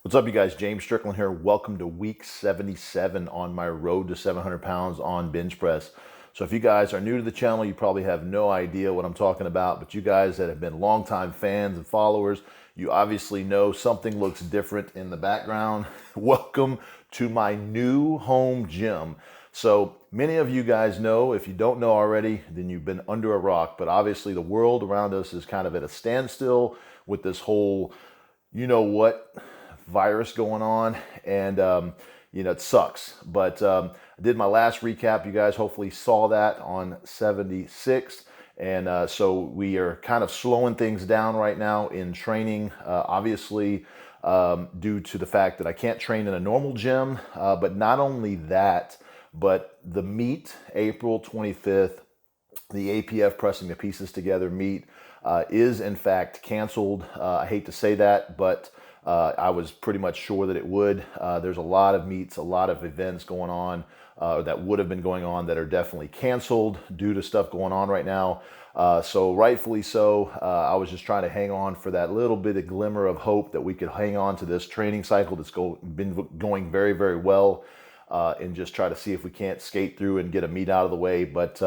What's up, you guys? James Strickland here. Welcome to week 77 on my road to 700 pounds on bench press. So if you guys are new to the channel, you probably have no idea what I'm talking about, but you guys that have been longtime fans and followers, you obviously know something looks different in the background. Welcome to my new home gym. So many of you guys know, if you don't know already, then you've been under a rock, but obviously the world around us is kind of at a standstill with this whole, you know what, virus going on, and it sucks. But I did my last recap. You guys hopefully saw that on 76, and so we are kind of slowing things down right now in training. Obviously, due to the fact that I can't train in a normal gym, but not only that, but the meet April 25th, the APF Pressing the Pieces Together meet is in fact canceled. I hate to say that, but I was pretty much sure that it would. There's a lot of meets, a lot of events going on that would have been going on that are definitely canceled due to stuff going on right now. So rightfully so, I was just trying to hang on for that little bit of glimmer of hope that we could hang on to this training cycle that's been going very, very well, and just try to see if we can't skate through and get a meet out of the way. But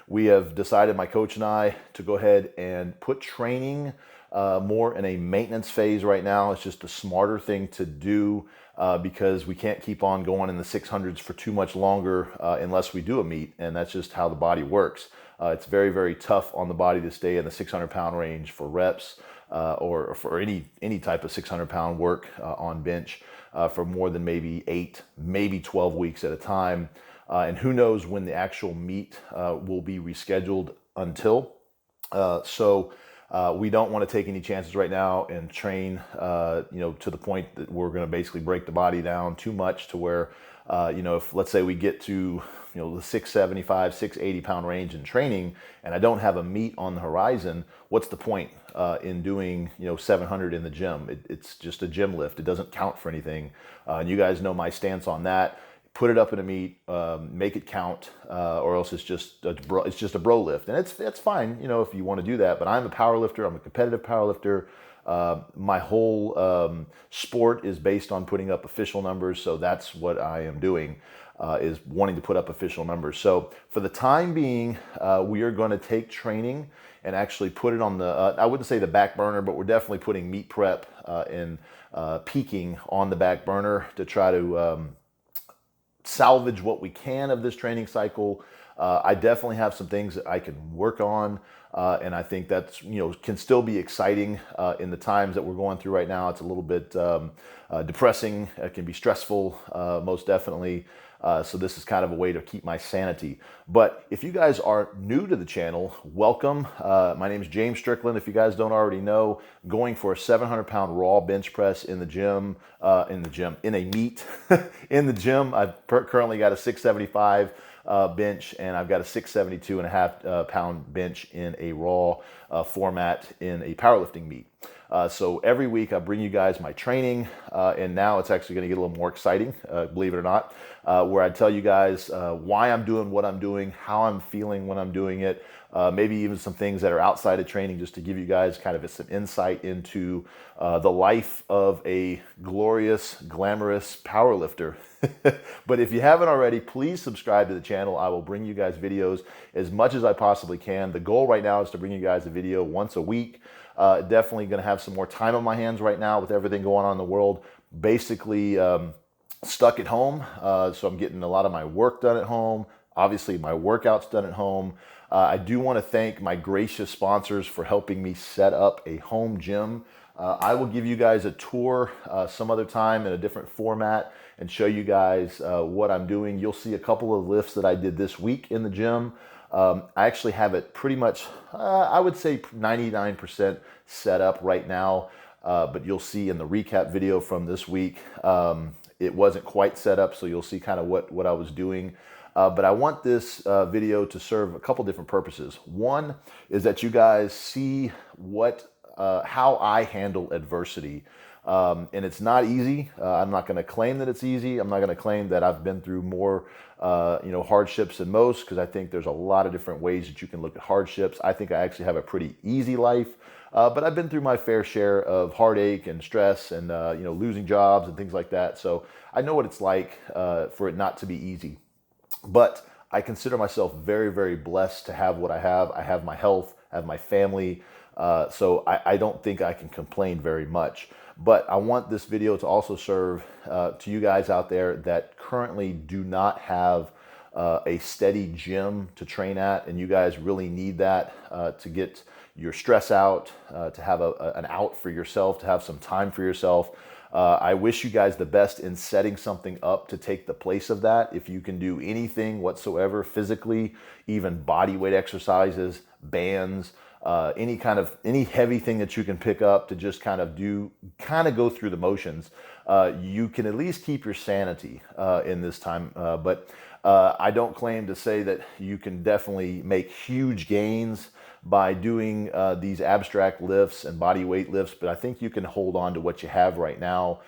we have decided, my coach and I, to go ahead and put training more in a maintenance phase right now. It's just a smarter thing to do because we can't keep on going in the 600s for too much longer unless we do a meet, and that's just how the body works. It's very, very tough on the body to stay in the 600-pound range for reps or for any type of 600-pound work on bench for more than maybe 8, maybe 12 weeks at a time. And who knows when the actual meet will be rescheduled until. We don't want to take any chances right now and train, to the point that we're going to basically break the body down too much to where, if let's say we get to, the 675, 680 pound range in training, and I don't have a meet on the horizon, what's the point in doing, 700 in the gym? It's just a gym lift. It doesn't count for anything. And you guys know my stance on that. Put it up in a meet, make it count, or else it's just a bro lift, and it's fine, if you want to do that. But I'm a power lifter. I'm a competitive power lifter. My whole sport is based on putting up official numbers, so that's what I am doing, is wanting to put up official numbers. So for the time being, we are going to take training and actually put it on the I wouldn't say the back burner, but we're definitely putting meet prep and peaking on the back burner to try to salvage what we can of this training cycle. I definitely have some things that I can work on, and I think that's can still be exciting in the times that we're going through right now. It's a little bit depressing. It can be stressful, most definitely. So this is kind of a way to keep my sanity. But if you guys are new to the channel, welcome. My name is James Strickland. If you guys don't already know, going for a 700-pound raw bench press in the gym, in a meet, in the gym. I've currently got a 675 bench, and I've got a 672.5 pound bench in a raw format in a powerlifting meet. So every week I bring you guys my training, and now it's actually going to get a little more exciting, believe it or not, where I tell you guys why I'm doing what I'm doing, how I'm feeling when I'm doing it, maybe even some things that are outside of training, just to give you guys kind of some insight into the life of a glorious, glamorous powerlifter. But if you haven't already, please subscribe to the channel. I will bring you guys videos as much as I possibly can. The goal right now is to bring you guys a video once a week. Definitely going to have some more time on my hands right now with everything going on in the world. Basically stuck at home, so I'm getting a lot of my work done at home. Obviously, my workouts done at home. I do want to thank my gracious sponsors for helping me set up a home gym. I will give you guys a tour some other time in a different format and show you guys what I'm doing. You'll see a couple of lifts that I did this week in the gym. I actually have it pretty much, I would say 99% set up right now, but you'll see in the recap video from this week, it wasn't quite set up, so you'll see kind of what I was doing. But I want this video to serve a couple different purposes. One is that you guys see how I handle adversity. And it's not easy. I'm not going to claim that it's easy. I'm not going to claim that I've been through more hardships than most, because I think there's a lot of different ways that you can look at hardships. I think I actually have a pretty easy life. But I've been through my fair share of heartache and stress and losing jobs and things like that. So I know what it's like for it not to be easy. But I consider myself very, very blessed to have what I have. I have my health, I have my family. So I don't think I can complain very much. But I want this video to also serve to you guys out there that currently do not have a steady gym to train at, and you guys really need that to get your stress out, to have an out for yourself, to have some time for yourself. I wish you guys the best in setting something up to take the place of that. If you can do anything whatsoever physically, even body weight exercises, bands, any heavy thing that you can pick up to just kind of go through the motions, you can at least keep your sanity in this time. But I don't claim to say that you can definitely make huge gains by doing these abstract lifts and body weight lifts, but I think you can hold on to what you have right now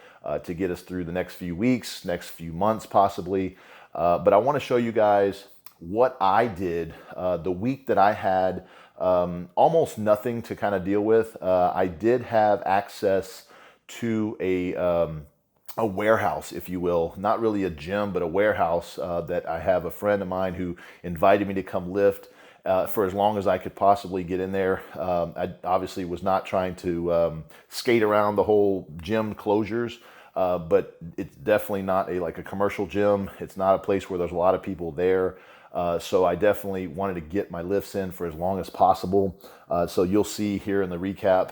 to get us through the next few weeks, next few months possibly. But I want to show you guys what I did the week that I had almost nothing to kind of deal with. I did have access to a warehouse, if you will, not really a gym, but a warehouse that I have a friend of mine who invited me to come lift for as long as I could possibly get in there. I obviously was not trying to skate around the whole gym closures, but it's definitely not like a commercial gym. It's not a place where there's a lot of people there. So I definitely wanted to get my lifts in for as long as possible. So you'll see here in the recap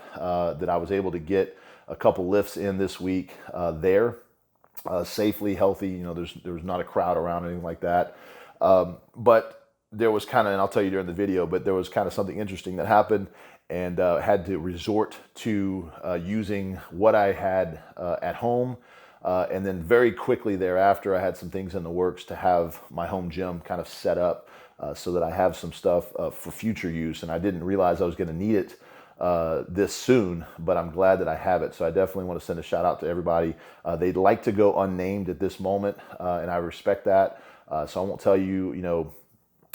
that I was able to get a couple lifts in this week there safely, healthy. There was not a crowd around, anything like that. But there was and I'll tell you during the video, but there was something interesting that happened, and had to resort to using what I had at home. And then very quickly thereafter, I had some things in the works to have my home gym kind of set up so that I have some stuff for future use. And I didn't realize I was going to need it this soon, but I'm glad that I have it. So I definitely want to send a shout out to everybody. They'd like to go unnamed at this moment, and I respect that. So I won't tell you,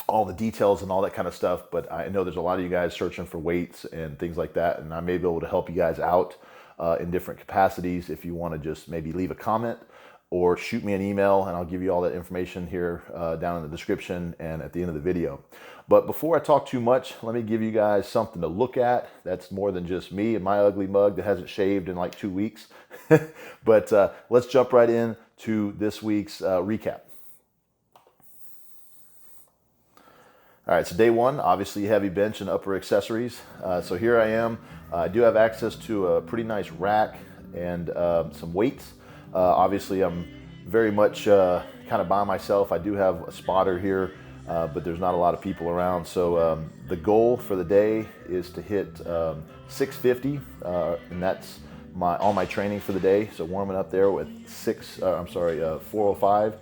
all the details and all that kind of stuff, but I know there's a lot of you guys searching for weights and things like that, and I may be able to help you guys out in different capacities. If you want to just maybe leave a comment or shoot me an email, and I'll give you all that information here down in the description and at the end of the video. But before I talk too much, let me give you guys something to look at. That's more than just me and my ugly mug that hasn't shaved in like 2 weeks. But let's jump right in to this week's recap. All right, so day one, obviously heavy bench and upper accessories. So here I am. I do have access to a pretty nice rack and some weights. Obviously, I'm very much kind of by myself. I do have a spotter here, but there's not a lot of people around. So the goal for the day is to hit 650, and that's all my training for the day. So warming up there with 405,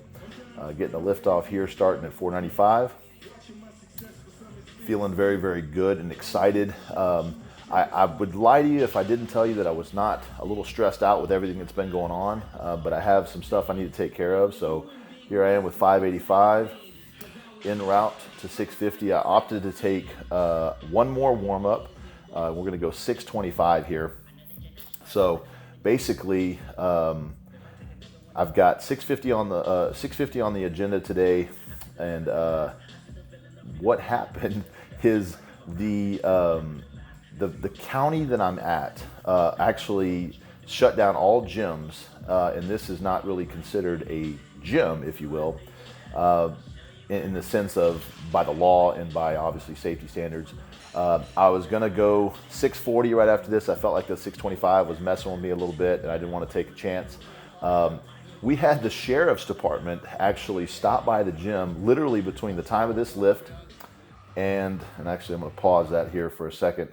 getting the lift off here, starting at 495. Feeling very, very good and excited. I would lie to you if I didn't tell you that I was not a little stressed out with everything that's been going on, but I have some stuff I need to take care of. So here I am with 585 en route to 650. I opted to take one more warm up. We're going to go 625 here. So basically, I've got 650 on the agenda today, and what happened is the county that I'm at actually shut down all gyms, and this is not really considered a gym, if you will, in the sense of by the law and by obviously safety standards. I was gonna go 640 right after this. I felt like the 625 was messing with me a little bit, and I didn't want to take a chance. We had the sheriff's department actually stop by the gym literally between the time of this lift and actually I'm going to pause that here for a second.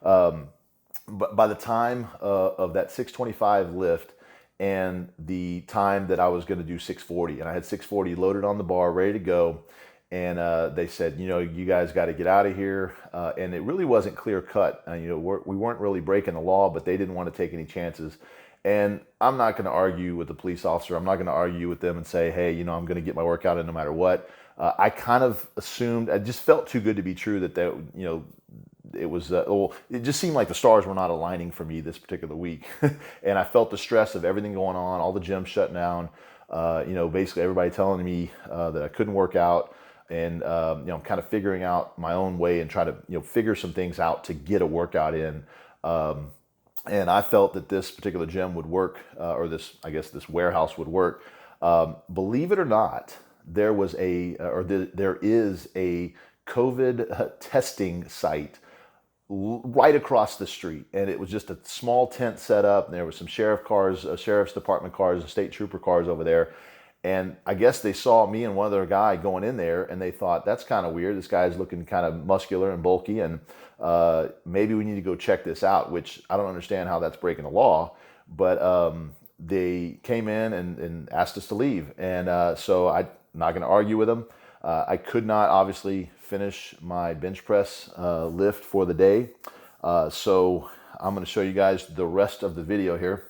But by the time of that 625 lift and the time that I was going to do 640, and I had 640 loaded on the bar, ready to go, and they said, you guys got to get out of here. And it really wasn't clear cut. We weren't really breaking the law, but they didn't want to take any chances. And I'm not going to argue with the police officer. I'm not going to argue with them and say, hey, I'm going to get my workout in no matter what. I kind of assumed, it just felt too good to be true that it was, well, it just seemed like the stars were not aligning for me this particular week. And I felt the stress of everything going on, all the gyms shutting down, basically everybody telling me that I couldn't work out, and, kind of figuring out my own way and try to, figure some things out to get a workout in. And I felt that this particular gym would work, or this warehouse would work. Believe it or not, there is a COVID testing site right across the street, and it was just a small tent set up, and there was some sheriff's department cars and state trooper cars over there. And I guess they saw me and one other guy going in there, and they thought, that's kind of weird. This guy's looking kind of muscular and bulky, and maybe we need to go check this out, which I don't understand how that's breaking the law. But they came in and asked us to leave. And so I'm not going to argue with them. I could not obviously finish my bench press lift for the day. So I'm going to show you guys the rest of the video here.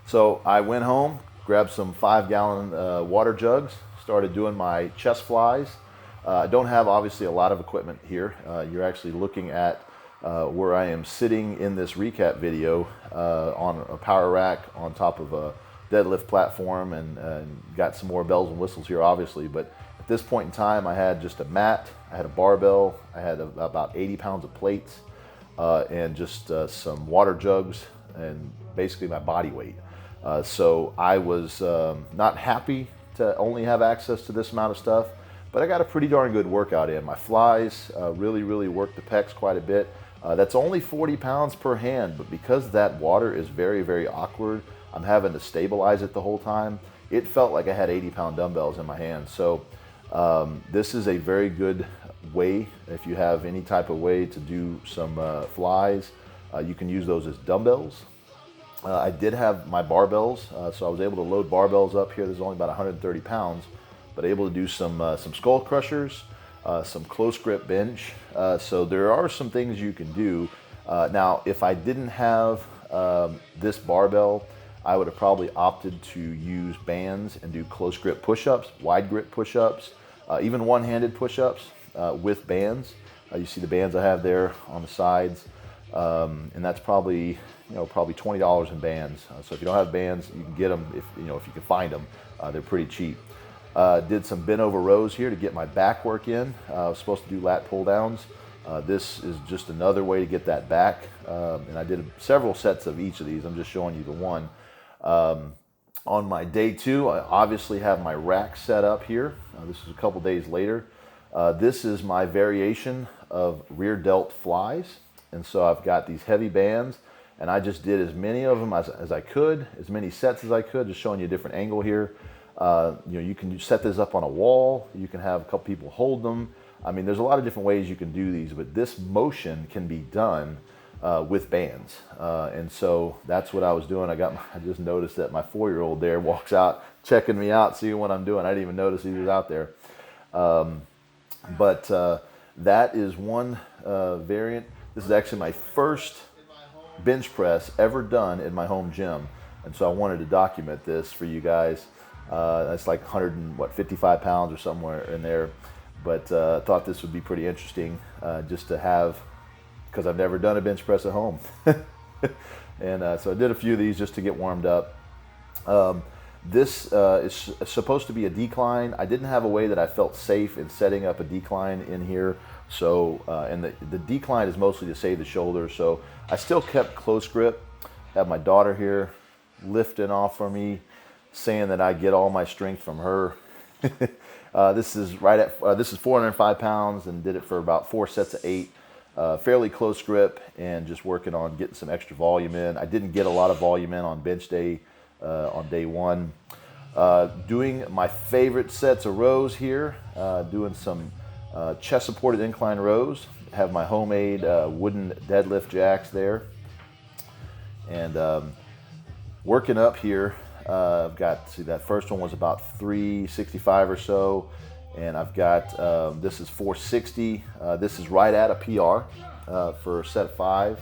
So I went home, grabbed some 5-gallon water jugs, started doing my chest flies. I don't have obviously a lot of equipment here. You're actually looking at where I am sitting in this recap video on a power rack on top of a deadlift platform, and got some more bells and whistles here obviously. But at this point in time, I had just a mat, I had a barbell, I had about 80 pounds of plates, and just some water jugs, and basically my body weight. So I was not happy to only have access to this amount of stuff, but I got a pretty darn good workout in. My flies really worked the pecs quite a bit. That's only 40 pounds per hand, but because that water is very awkward, I'm having to stabilize it the whole time. It felt like I had 80-pound dumbbells in my hands. So this is a very good way, if you have any type of way to do some flies, you can use those as dumbbells. I did have my barbells, so I was able to load barbells up here. There's only about 130 pounds, but able to do some skull crushers, some close grip bench. So there are some things you can do. Now, if I didn't have this barbell, I would have probably opted to use bands and do close grip push-ups, wide grip push-ups, even one-handed push-ups with bands. You see the bands I have there on the sides, and that's probably $20 in bands. So if you don't have bands, you can get them if you can find them. They're pretty cheap. Did some bent over rows here to get my back work in. I was supposed to do lat pull downs. This is just another way to get that back. And I did several sets of each of these. I'm just showing you the one. On my day 2, I obviously have my rack set up here. This is a couple days later. This is my variation of rear delt flies. And so I've got these heavy bands, and I just did as many of them as I could, as many sets as I could, just showing you a different angle here. You can set this up on a wall. You can have a couple people hold them. I mean, there's a lot of different ways you can do these, but this motion can be done with bands. And so that's what I was doing. I just noticed that my 4-year-old there walks out, checking me out, seeing what I'm doing. I didn't even notice he was out there. But that is one variant. This is actually my first bench press ever done in my home gym. And so I wanted to document this for you guys. That's like 155 pounds or somewhere in there. But I thought this would be pretty interesting just to have, because I've never done a bench press at home. And so I did a few of these just to get warmed up. This is supposed to be a decline. I didn't have a way that I felt safe in setting up a decline in here. So, and the decline is mostly to save the shoulder. So I still kept close grip. Have my daughter here lifting off for me, saying that I get all my strength from her. This is 405 pounds, and did it for about 4 sets of 8. Fairly close grip, and just working on getting some extra volume in. I didn't get a lot of volume in on bench day, on day 1. Doing my favorite sets of rows here, doing some chest supported incline rows. Have my homemade wooden deadlift jacks there. And working up here, I've got, see, that first one was about 365 or so, and I've got, this is 460. This is right at a PR for set 5.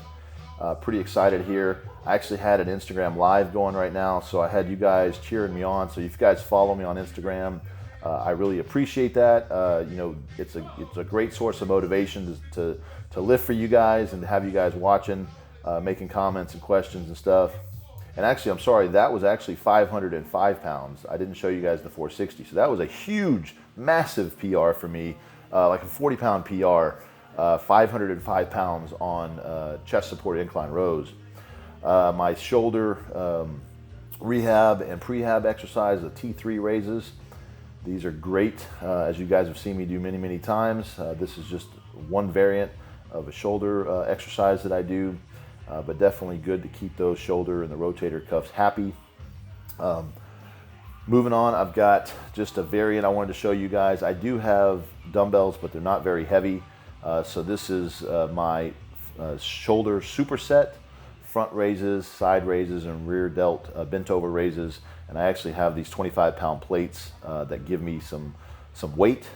Pretty excited here. I actually had an Instagram live going right now, so I had you guys cheering me on. So if you guys follow me on Instagram, I really appreciate that. You know, it's a great source of motivation to lift for you guys and to have you guys watching, making comments and questions and stuff. And actually, I'm sorry, that was actually 505 pounds. I didn't show you guys the 460. So that was a huge, massive PR for me, like a 40-pound PR, 505 pounds on chest supported incline rows. My shoulder rehab and prehab exercise, the T3 raises. These are great, as you guys have seen me do many, many times. This is just one variant of a shoulder exercise that I do, but definitely good to keep those shoulder and the rotator cuffs happy. Moving on, I've got just a variant I wanted to show you guys. I do have dumbbells, but they're not very heavy. So this is my shoulder superset, front raises, side raises, and rear delt bent over raises. And I actually have these 25-pound plates that give me some weight.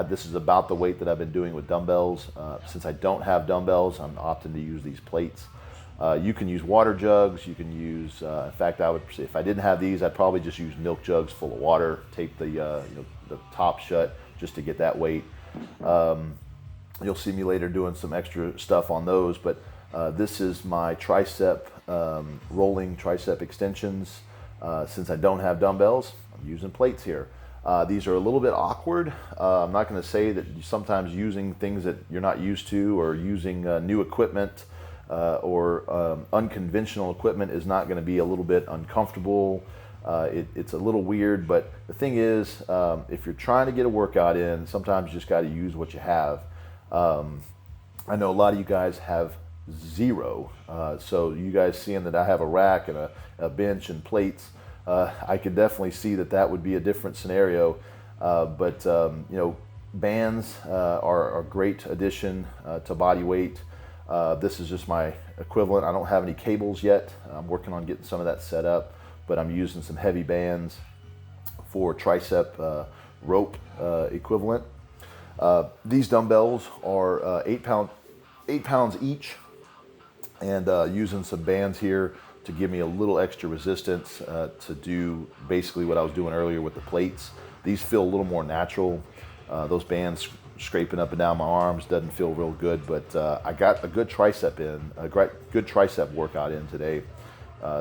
This is about the weight that I've been doing with dumbbells. Since I don't have dumbbells, I'm opting to use these plates. You can use water jugs. You can use, in fact, I would say if I didn't have these, I'd probably just use milk jugs full of water, tape the the top shut just to get that weight. You'll see me later doing some extra stuff on those, but this is my tricep, rolling tricep extensions. Since I don't have dumbbells, I'm using plates here. These are a little bit awkward. I'm not going to say that sometimes using things that you're not used to or using new equipment or unconventional equipment is not going to be a little bit uncomfortable. It's a little weird, but the thing is, if you're trying to get a workout in, sometimes you just got to use what you have. I know a lot of you guys have zero, so you guys seeing that I have a rack and a bench and plates, I could definitely see that would be a different scenario. But you know, bands are a great addition to body weight. This is just my equivalent. I don't have any cables yet. I'm working on getting some of that set up, but I'm using some heavy bands for tricep rope equivalent. These dumbbells are 8 pounds each, and using some bands here to give me a little extra resistance to do basically what I was doing earlier with the plates. These feel a little more natural. Those bands scraping up and down my arms doesn't feel real good, but I got a good tricep good tricep workout in today,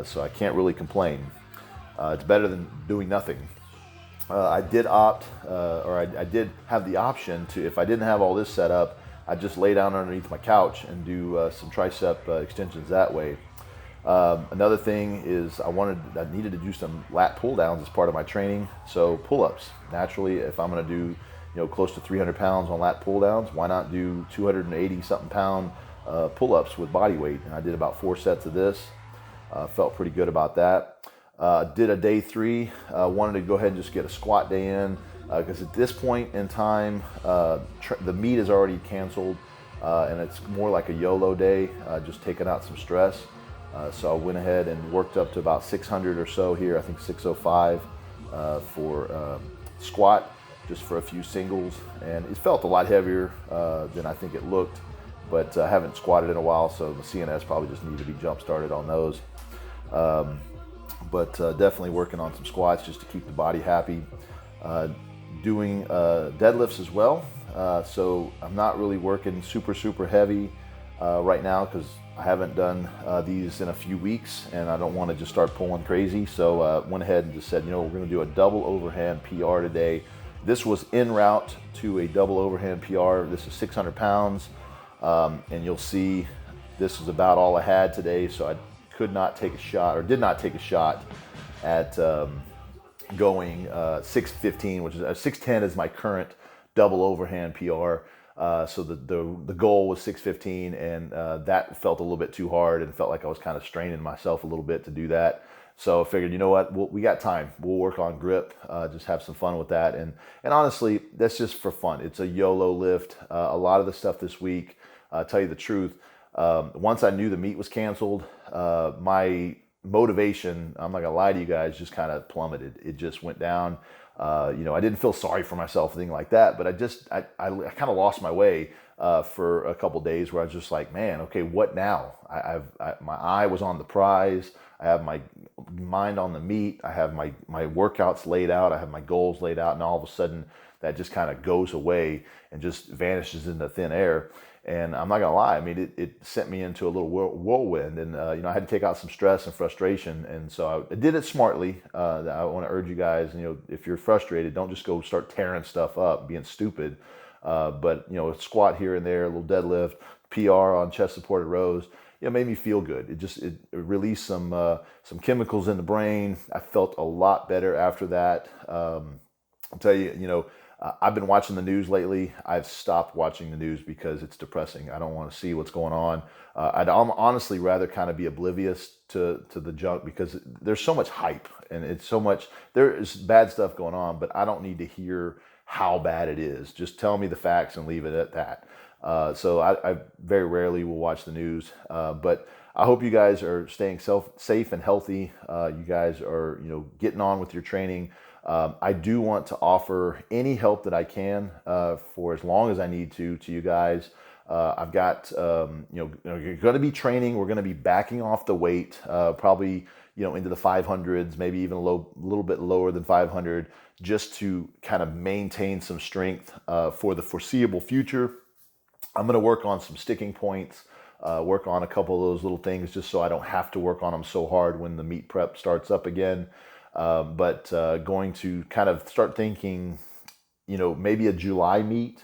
so I can't really complain. It's better than doing nothing. I did opt, or I did have the option to, if I didn't have all this set up, I'd just lay down underneath my couch and do some tricep extensions that way. Another thing is I needed to do some lat pull downs as part of my training. So pull-ups, naturally, if I'm going to do close to 300 pounds on lat pull downs, why not do 280 something pound pull-ups with body weight? And I did about 4 sets of this. Felt pretty good about that. Did a day 3. Wanted to go ahead and just get a squat day in because at this point in time, the meet is already canceled, and it's more like a YOLO day, just taking out some stress. So I went ahead and worked up to about 600 or so here. I think 605 for squat, just for a few singles, and it felt a lot heavier than I think it looked. But I haven't squatted in a while, so the CNS probably just need to be jump started on those. But definitely working on some squats just to keep the body happy. Doing deadlifts as well. So I'm not really working super heavy right now because I haven't done these in a few weeks, and I don't want to just start pulling crazy. So went ahead and just said, we're going to do a double overhand PR today. This was en route to a double overhand PR. This is 600 pounds, and you'll see this is about all I had today. So I could not take a shot, or did not take a shot at going 615, which is 610 is my current double overhand PR. So the goal was 615, and that felt a little bit too hard and felt like I was kind of straining myself a little bit to do that. So I figured, we got time. We'll work on grip, just have some fun with that. And honestly, that's just for fun. It's a YOLO lift. A lot of the stuff this week, I'll tell you the truth, once I knew the meet was canceled, my motivation, I'm not gonna lie to you guys, just kind of plummeted. It just went down. I didn't feel sorry for myself, anything like that, but I kind of lost my way. for a couple days where I was just like, man, okay, what now? My eye was on the prize. I have my mind on the meat. I have my workouts laid out. I have my goals laid out, and all of a sudden that just kind of goes away and just vanishes into thin air. And I'm not gonna lie, I mean, it sent me into a little whirlwind, and I had to take out some stress and frustration, and so I did it smartly. I want to urge you guys, if you're frustrated, don't just go start tearing stuff up, being stupid. But a squat here and there, a little deadlift, PR on chest supported rows, made me feel good. It released some chemicals in the brain. I felt a lot better after that. I'll tell you, I've been watching the news lately. I've stopped watching the news because it's depressing. I don't want to see what's going on. I'd honestly rather kind of be oblivious to the junk, because there's so much hype, and there is bad stuff going on, but I don't need to hear how bad it is. Just tell me the facts and leave it at that. So I very rarely will watch the news, but I hope you guys are staying safe and healthy. You guys are, getting on with your training. I do want to offer any help that I can for as long as I need to you guys. I've got, you're going to be training. We're going to be backing off the weight, probably, into the 500s, maybe even a little bit lower than 500, just to kind of maintain some strength for the foreseeable future. I'm going to work on some sticking points, work on a couple of those little things just so I don't have to work on them so hard when the meet prep starts up again. But going to kind of start thinking, maybe a July meet.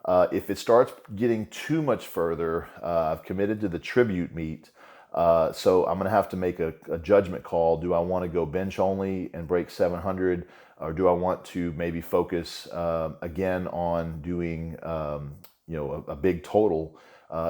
If it starts getting too much further, I've committed to the tribute meet. So I'm going to have to make a judgment call. Do I want to go bench only and break 700? Or do I want to maybe focus again on doing, a big total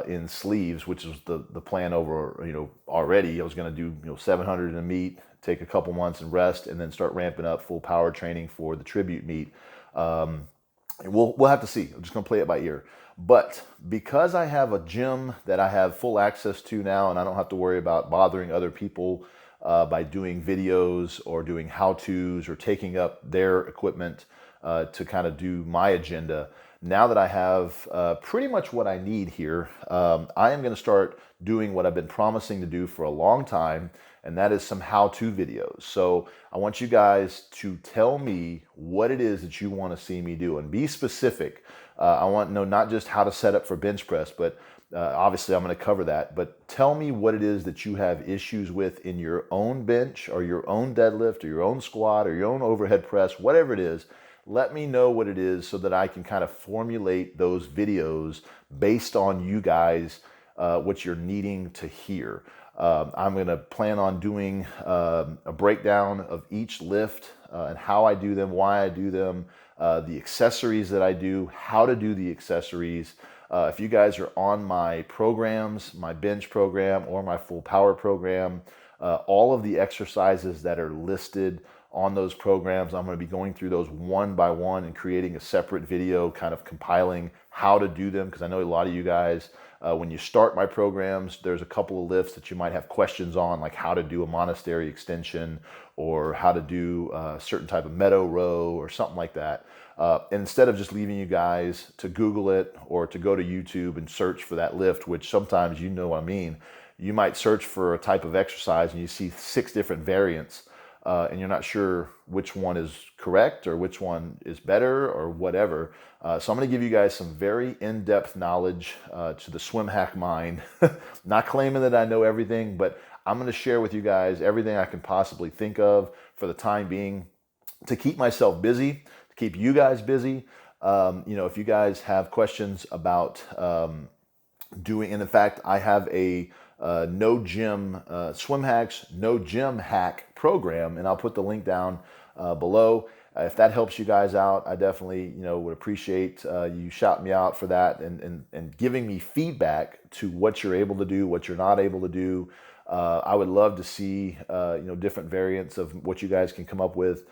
in sleeves, which is the plan over, already. I was going to do, 700 in a meet, take a couple months and rest, and then start ramping up full power training for the tribute meet. We'll have to see. I'm just going to play it by ear. But because I have a gym that I have full access to now, and I don't have to worry about bothering other people by doing videos or doing how-tos or taking up their equipment to kind of do my agenda, now that I have pretty much what I need here, I am going to start doing what I've been promising to do for a long time, and that is some how-to videos. So I want you guys to tell me what it is that you want to see me do, and be specific. I want to know not just how to set up for bench press, but obviously I'm going to cover that, but tell me what it is that you have issues with in your own bench or your own deadlift or your own squat or your own overhead press, whatever it is. Let me know what it is so that I can kind of formulate those videos based on you guys, what you're needing to hear. I'm going to plan on doing a breakdown of each lift and how I do them, why I do them, the accessories that I do, how to do the accessories. If you guys are on my programs, my bench program or my full power program, all of the exercises that are listed on those programs, I'm going to be going through those one by one and creating a separate video, kind of compiling how to do them, because I know a lot of you guys, when you start my programs, there's a couple of lifts that you might have questions on, like how to do a monastery extension or how to do a certain type of meadow row or something like that. And instead of just leaving you guys to Google it or to go to YouTube and search for that lift, which sometimes you know what I mean, you might search for a type of exercise and you see 6 different variants. And you're not sure which one is correct or which one is better or whatever. So I'm going to give you guys some very in-depth knowledge to the swim hack mind. Not claiming that I know everything, but I'm going to share with you guys everything I can possibly think of for the time being to keep myself busy, to keep you guys busy. If you guys have questions about doing, and in fact, I have a no gym SWIMHACK'S no gym hack program, and I'll put the link down below. If that helps you guys out, I definitely would appreciate you shouting me out for that and giving me feedback to what you're able to do, what you're not able to do. I would love to see different variants of what you guys can come up with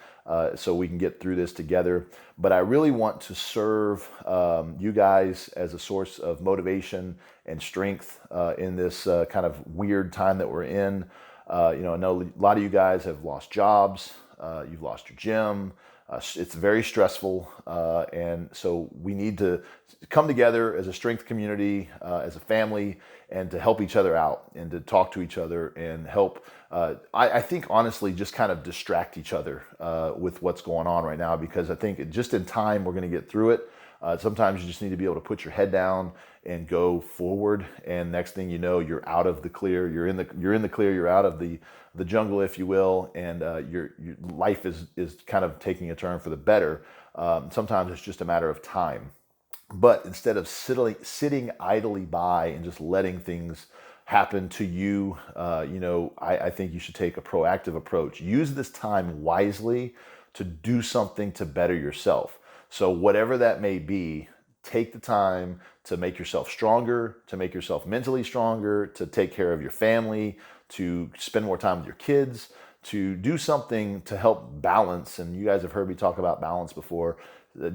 so we can get through this together. But I really want to serve you guys as a source of motivation and strength in this kind of weird time that we're in. I know a lot of you guys have lost jobs, you've lost your gym, It's very stressful, and so we need to come together as a strength community, as a family, and to help each other out and to talk to each other and help. I think honestly, just kind of distract each other with what's going on right now, because I think just in time we're going to get through it. Sometimes you just need to be able to put your head down and go forward, and next thing you know, you're out of the clear. You're in the clear. You're out of the jungle, if you will, and your life is kind of taking a turn for the better. Sometimes it's just a matter of time. But instead of sitting idly by and just letting things happen to you, I think you should take a proactive approach. Use this time wisely to do something to better yourself. So whatever that may be, take the time to make yourself stronger, to make yourself mentally stronger, to take care of your family, to spend more time with your kids, to do something to help balance. And you guys have heard me talk about balance before.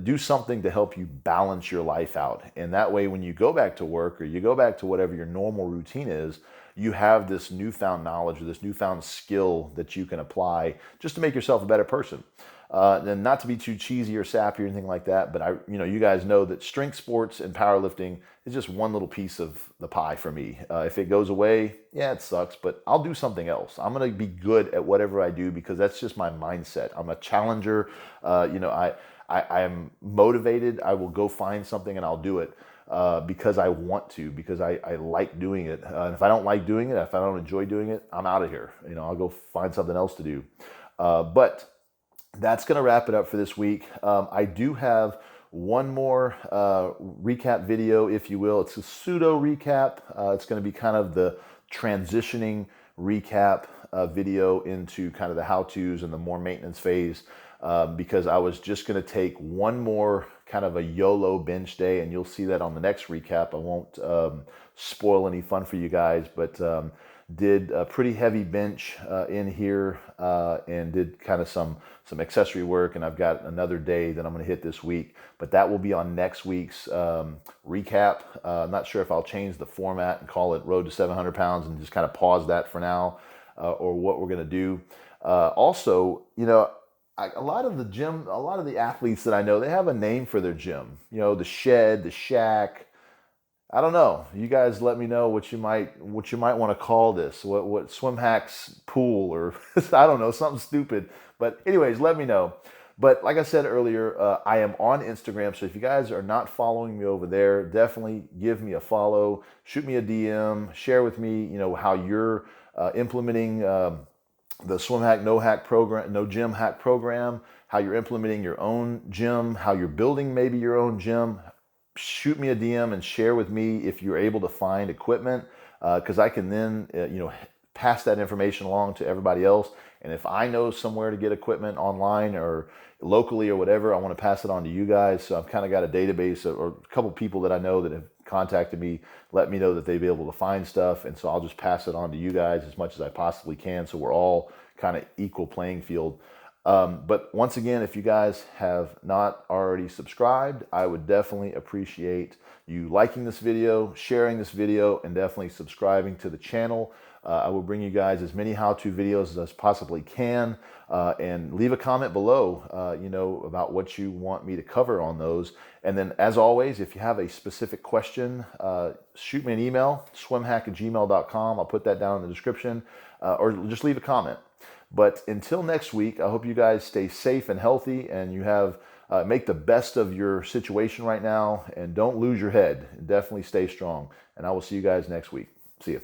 Do something to help you balance your life out. And that way, when you go back to work or you go back to whatever your normal routine is, you have this newfound knowledge or this newfound skill that you can apply just to make yourself a better person. And not to be too cheesy or sappy or anything like that, but you guys know that strength sports and powerlifting is just one little piece of the pie for me. If it goes away, yeah, it sucks, but I'll do something else. I'm going to be good at whatever I do because that's just my mindset. I'm a challenger. I am motivated. I will go find something and I'll do it because I want to, because I like doing it. And if I don't like doing it, if I don't enjoy doing it, I'm out of here. I'll go find something else to do. But that's going to wrap it up for this week. I do have one more recap video, if you will. It's a pseudo recap. It's going to be kind of the transitioning recap video into kind of the how-tos and the more maintenance phase, because I was just going to take one more kind of a YOLO bench day, and you'll see that on the next recap. I won't spoil any fun for you guys, but did a pretty heavy bench in here and did kind of some accessory work, and I've got another day that I'm going to hit this week, but that will be on next week's recap. I'm not sure if I'll change the format and call it Road to 700 Pounds and just kind of pause that for now, or what we're going to do. Also, a lot of the athletes that I know, they have a name for their gym. The Shed, the Shack. I don't know. You guys let me know what you might want to call this. What SWIMHACK'S pool, or I don't know, something stupid. But anyways, let me know. But like I said earlier, I am on Instagram. So if you guys are not following me over there, definitely give me a follow. Shoot me a DM. Share with me, how you're implementing the SwimHack No Gym Hack program. How you're implementing your own gym. How you're building maybe your own gym. Shoot me a DM and share with me if you're able to find equipment, because I can then pass that information along to everybody else. And if I know somewhere to get equipment online or locally or whatever, I want to pass it on to you guys. So I've kind of got a database or a couple people that I know that have contacted me, let me know that they'd be able to find stuff. And so I'll just pass it on to you guys as much as I possibly can, so we're all kind of equal playing field. But once again, if you guys have not already subscribed, I would definitely appreciate you liking this video, sharing this video, and definitely subscribing to the channel. I will bring you guys as many how-to videos as I possibly can, and leave a comment below, about what you want me to cover on those. And then, as always, if you have a specific question, shoot me an email, swimhack@gmail.com. I'll put that down in the description, or just leave a comment. But until next week, I hope you guys stay safe and healthy, and you have make the best of your situation right now, and don't lose your head. Definitely stay strong. And I will see you guys next week. See you.